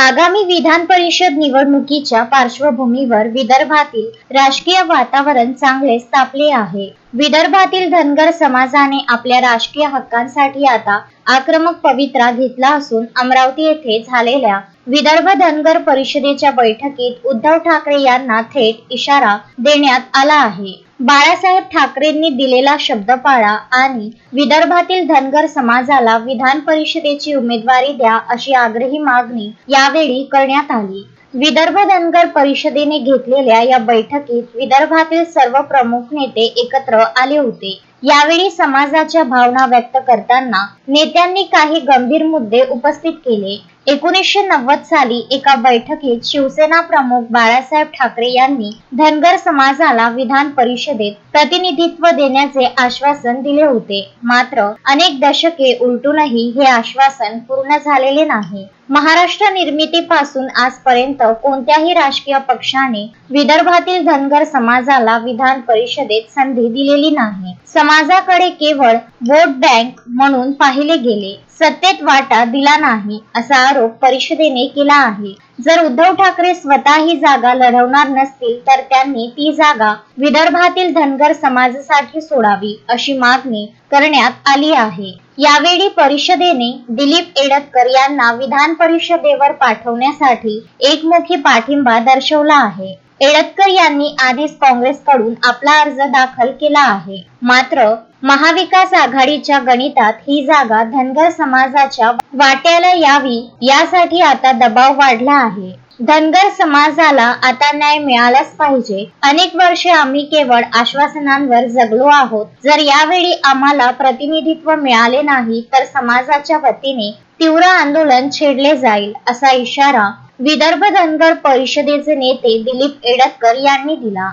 आगामी विधान परिषद निवडणुकीच्या पार्श्वभूमीवर विदर्भातील राजकीय वातावरण चांगलेच तापले आहे। विदर्भातील धनगर समाजाने आपल्या राजकीय हक्कांसाठी आता आक्रमक पवित्रा घेतला असून अमरावती येथे झालेल्या विदर्भ धनगर परिषदेच्या बैठकीत उद्धव ठाकरे यांना थेट इशारा देण्यात आला आहे। बाळासाहेब ठाकरेंनी दिलेला शब्द पाळा आणि विदर्भातील धनगर समाजाला विधान परिषदेची उमेदवारी द्या अशी आग्रही मागणी यावेळी करण्यात आली। विदर्भ धनगर परिषदेने घेतलेल्या या बैठकीत विदर्भातील सर्व प्रमुख नेते एकत्र आले होते। यावेळी समाजाच्या भावना व्यक्त करताना नेत्यांनी काही गंभीर मुद्दे उपस्थित केले। 1990 साली एका बैठकीत शिवसेना प्रमुख बाळासाहेब ठाकरे यांनी धनगर समाजाला विधान परिषदेत प्रतिनिधित्व देण्याचे आश्वासन दिले होते। मात्र अनेक दशके उलटूनही हे आश्वासन पूर्ण झालेले नाही। महाराष्ट्र निर्मितीपासून आजपर्यंत कोणत्याही राजकीय पक्षाने विदर्भातील धनगर समाजाला विधान परिषदेत संधी दिलेली नाही। समाजाकडे केवळ वोट बँक म्हणून पाहिले गेले, सत्तेत वाटा दिला नाही असा आरोप परिषदेने केला आहे। जर उद्धव ठाकरे स्वतः ही जागा लढवणार नसतील तर त्यांनी ती जागा विदर्भातील धनगर समाजासाठी सोडावी अशी मागणी करण्यात आली आहे। यावेळी परिषदेने दिलीप एडतकर यांना विधान परिषदेवर पाठवण्यासाठी एकमुखी पाठिंबा दर्शवला आहे। एडतकर यांनी आधीच काँग्रेसकडून आपला अर्ज दाखल केला आहे। मात्र महाविकास आघाडीच्या गणितात ही जागा धनगर समाजाच्या वाट्याला यावी यासाठी आता दबाव वाढला आहे। धनगर समाजाला आता न्याय मिळालाच पाहिजे। अनेक वर्षे आम्ही केवळ आश्वासनांवर जगलो आहोत। जर यावेळी आम्हाला प्रतिनिधित्व मिळाले नाही तर समाजाच्या वतीने तीव्र आंदोलन छेडले जाईल असा इशारा विदर्भ धनगर परिषदेचे नेते दिलीप एडतकर यांनी दिला।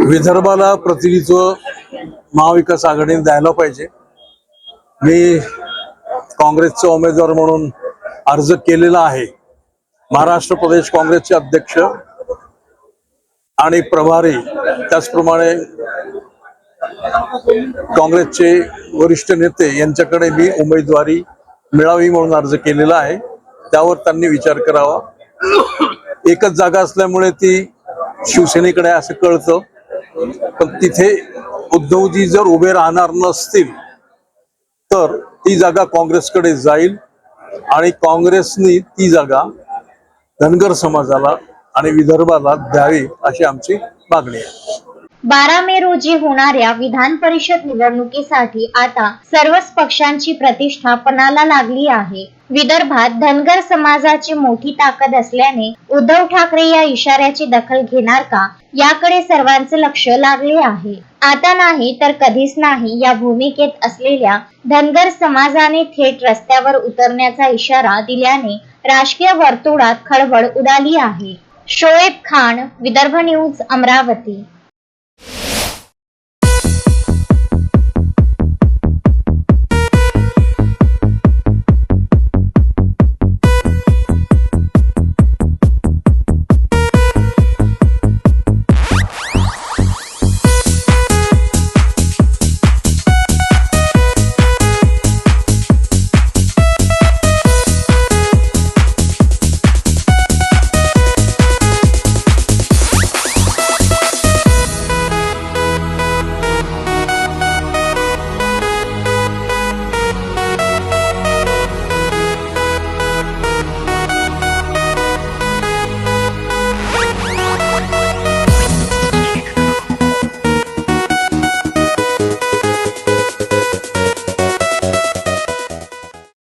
विदर्भाला प्रतिनिधित्व महाविकास आघाडीने द्यायला पाहिजे। मी काँग्रेसचा उमेदवार म्हणून अर्ज केलेला आहे। महाराष्ट्र प्रदेश काँग्रेसचे अध्यक्ष आणि प्रभारी त्याचप्रमाणे काँग्रेसचे वरिष्ठ नेते यांच्याकडे मी उमेदवारी मिळावी म्हणून अर्ज केलेला आहे। त्यावर त्यांनी विचार करावा। एकच जागा असल्यामुळे ती शिवसेनेकडे असं कळतं, पण तिथे उद्धवजी जर उभे राहणार नसतील तर ती जागा काँग्रेसकडे जाईल आणि काँग्रेसने ती जागा धनगर समाजाला आणि विदर्भाला द्यावी अशी आमची मागणी आहे। 12 मे रोजी होणाऱ्या विधान परिषद निवडणुकीसाठी आता सर्वच पक्षांची प्रतिष्ठा पणाला लागली आहे। विदर्भात धनगर समाजाची मोठी ताकद असल्याने उद्धव ठाकरे या इशाऱ्याची दखल घेणार का याकडे सर्वांचे लक्ष लागले आहे। आता नाही तर कधीच नाही या भूमिकेत असलेल्या धनगर समाजाने थेट रस्त्यावर उतरण्याचा इशारा दिल्याने राजकीय वर्तुळात खळबळ उडाली आहे। शोएब खान, विदर्भ न्यूज, अमरावती।